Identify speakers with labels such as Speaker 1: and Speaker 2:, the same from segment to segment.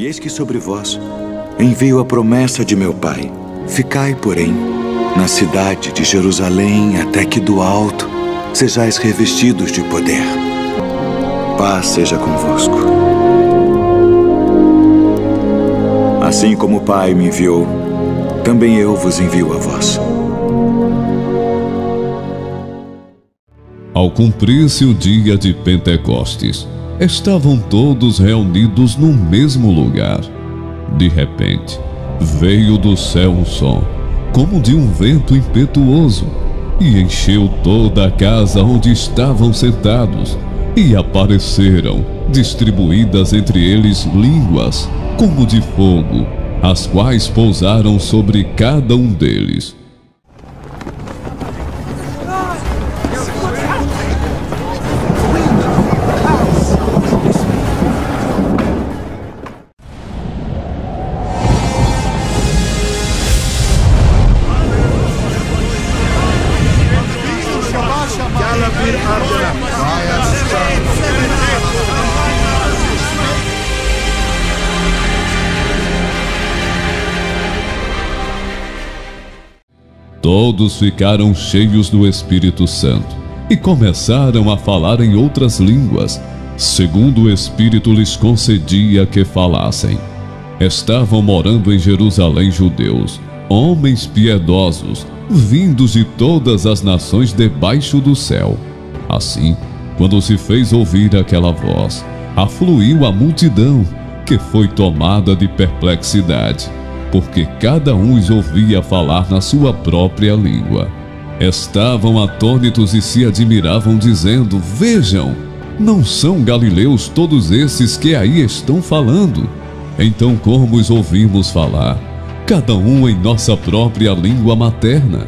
Speaker 1: eis que sobre vós envio a promessa de meu Pai. Ficai, porém, na cidade de Jerusalém, até que do alto sejais revestidos de poder. Paz seja convosco. Assim como o Pai me enviou, também eu vos envio a vós.
Speaker 2: Ao cumprir-se o dia de Pentecostes, estavam todos reunidos no mesmo lugar. De repente, veio do céu um som, como de um vento impetuoso, e encheu toda a casa onde estavam sentados, e apareceram, distribuídas entre eles, línguas, como de fogo, as quais pousaram sobre cada um deles. Todos ficaram cheios do Espírito Santo e começaram a falar em outras línguas, segundo o Espírito lhes concedia que falassem. Estavam morando em Jerusalém judeus, homens piedosos, vindos de todas as nações debaixo do céu. Assim, quando se fez ouvir aquela voz, afluiu a multidão, que foi tomada de perplexidade, porque cada um os ouvia falar na sua própria língua. Estavam atônitos e se admiravam, dizendo: Vejam, não são galileus todos esses que aí estão falando? Então como os ouvimos falar, cada um em nossa própria língua materna?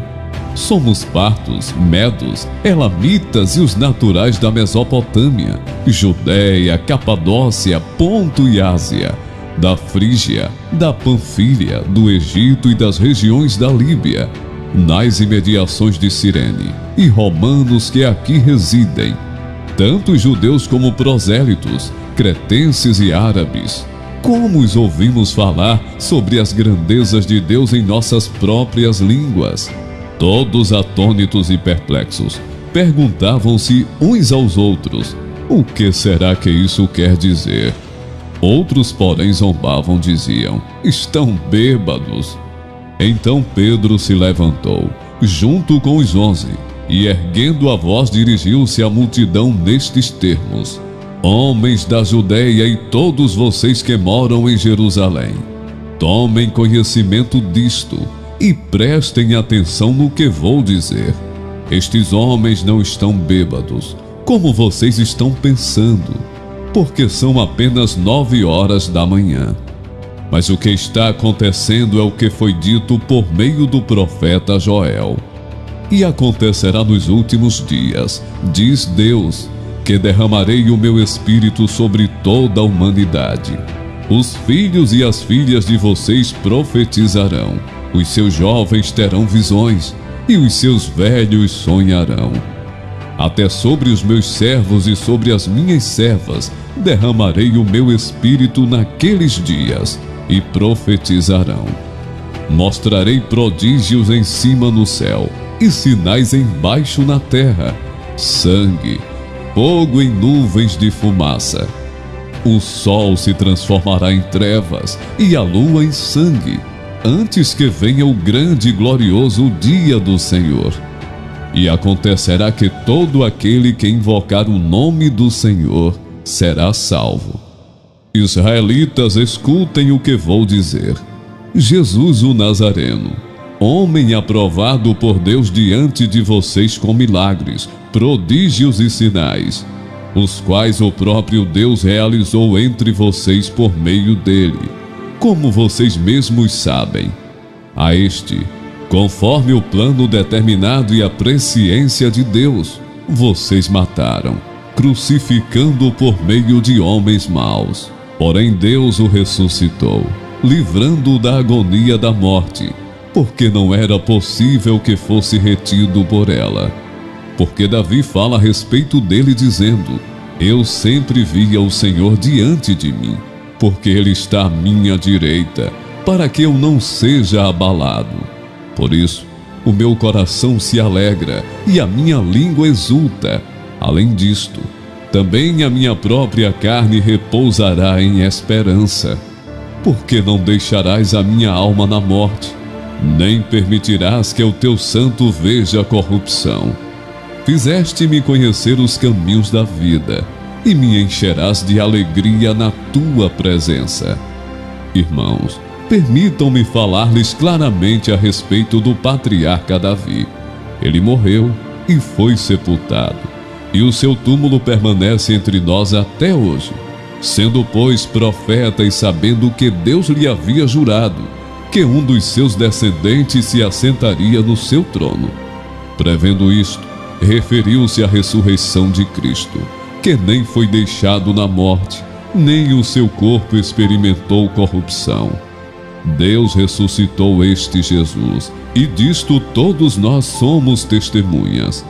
Speaker 2: Somos partos, medos, elamitas e os naturais da Mesopotâmia, Judéia, Capadócia, Ponto e Ásia, da Frígia, da Panfília, do Egito e das regiões da Líbia, nas imediações de Cirene, e romanos que aqui residem, tanto judeus como prosélitos, cretenses e árabes. Como os ouvimos falar sobre as grandezas de Deus em nossas próprias línguas? Todos atônitos e perplexos, perguntavam-se uns aos outros: o que será que isso quer dizer? Outros, porém, zombavam, diziam: estão bêbados. Então Pedro se levantou, junto com os 11, e erguendo a voz dirigiu-se à multidão nestes termos: Homens da Judéia e todos vocês que moram em Jerusalém, tomem conhecimento disto e prestem atenção no que vou dizer. Estes homens não estão bêbados, como vocês estão pensando, porque são apenas 9 horas da manhã. Mas o que está acontecendo é o que foi dito por meio do profeta Joel. E acontecerá nos últimos dias, diz Deus, que derramarei o meu espírito sobre toda a humanidade. Os filhos e as filhas de vocês profetizarão, os seus jovens terão visões, e os seus velhos sonharão. Até sobre os meus servos e sobre as minhas servas derramarei o meu espírito naqueles dias, e profetizarão. Mostrarei prodígios em cima no céu, e sinais embaixo na terra: sangue, fogo em nuvens de fumaça. O sol se transformará em trevas, e a lua em sangue, antes que venha o grande e glorioso dia do Senhor. E acontecerá que todo aquele que invocar o nome do Senhor será salvo. Israelitas, escutem o que vou dizer. Jesus o Nazareno, homem aprovado por Deus diante de vocês com milagres, prodígios e sinais, os quais o próprio Deus realizou entre vocês por meio dele, como vocês mesmos sabem. A este, conforme o plano determinado e a presciência de Deus, vocês mataram, crucificando-o por meio de homens maus. Porém Deus o ressuscitou, livrando-o da agonia da morte, porque não era possível que fosse retido por ela. Porque Davi fala a respeito dele dizendo: eu sempre via o Senhor diante de mim, porque Ele está à minha direita, para que eu não seja abalado. Por isso, o meu coração se alegra e a minha língua exulta. Além disto, também a minha própria carne repousará em esperança. Porque não deixarás a minha alma na morte, nem permitirás que o teu santo veja a corrupção. Fizeste-me conhecer os caminhos da vida, e me encherás de alegria na tua presença. Irmãos, permitam-me falar-lhes claramente a respeito do patriarca Davi. Ele morreu e foi sepultado, e o seu túmulo permanece entre nós até hoje, sendo, pois, profeta e sabendo que Deus lhe havia jurado que um dos seus descendentes se assentaria no seu trono. Prevendo isto, referiu-se à ressurreição de Cristo, que nem foi deixado na morte, nem o seu corpo experimentou corrupção. Deus ressuscitou este Jesus, e disto todos nós somos testemunhas.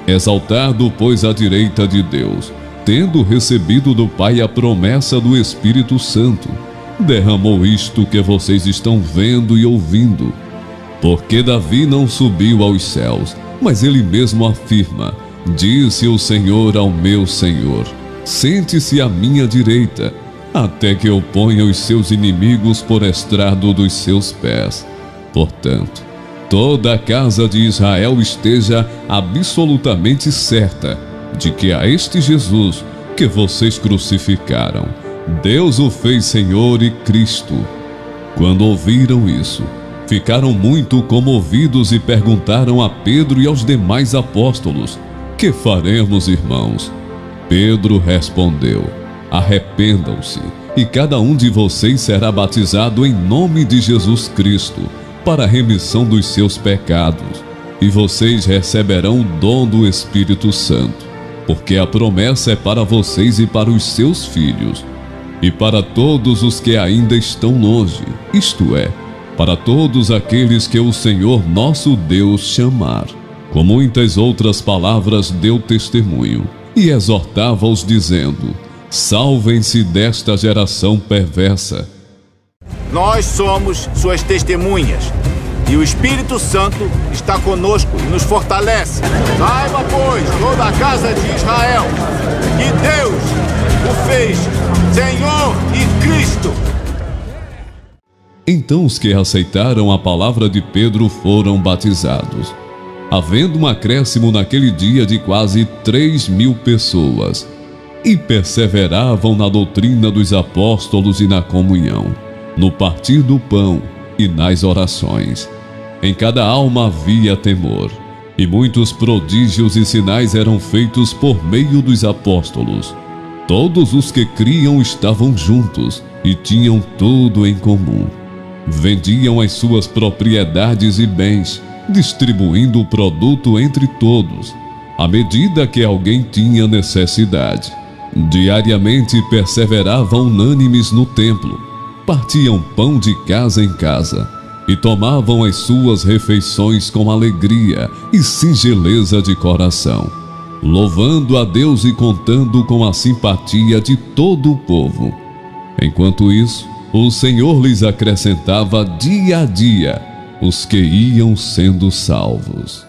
Speaker 2: Exaltado, pois, à direita de Deus, tendo recebido do Pai a promessa do Espírito Santo, derramou isto que vocês estão vendo e ouvindo. Porque Davi não subiu aos céus, mas ele mesmo afirma: disse o Senhor ao meu Senhor, sente-se à minha direita, até que eu ponha os seus inimigos por estrado dos seus pés. Portanto, toda a casa de Israel esteja absolutamente certa de que a este Jesus que vocês crucificaram, Deus o fez Senhor e Cristo. Quando ouviram isso, ficaram muito comovidos e perguntaram a Pedro e aos demais apóstolos: que faremos, irmãos? Pedro respondeu: arrependam-se, e cada um de vocês será batizado em nome de Jesus Cristo, para a remissão dos seus pecados, e vocês receberão o dom do Espírito Santo, porque a promessa é para vocês e para os seus filhos, e para todos os que ainda estão longe, isto é, para todos aqueles que o Senhor nosso Deus chamar. Com muitas outras palavras deu testemunho, e exortava-os dizendo: salvem-se desta geração perversa.
Speaker 3: Nós somos suas testemunhas, e o Espírito Santo está conosco e nos fortalece. Saiba, pois, toda a casa de Israel, que Deus o fez Senhor e Cristo.
Speaker 2: Então os que aceitaram a palavra de Pedro foram batizados, havendo um acréscimo naquele dia de quase 3.000 pessoas, e perseveravam na doutrina dos apóstolos e na comunhão, no partir do pão e nas orações. Em cada alma havia temor, e muitos prodígios e sinais eram feitos por meio dos apóstolos. Todos os que criam estavam juntos e tinham tudo em comum. Vendiam as suas propriedades e bens, distribuindo o produto entre todos, à medida que alguém tinha necessidade. Diariamente perseveravam unânimes no templo, partiam pão de casa em casa, e tomavam as suas refeições com alegria e singeleza de coração, louvando a Deus e contando com a simpatia de todo o povo. Enquanto isso, o Senhor lhes acrescentava dia a dia os que iam sendo salvos.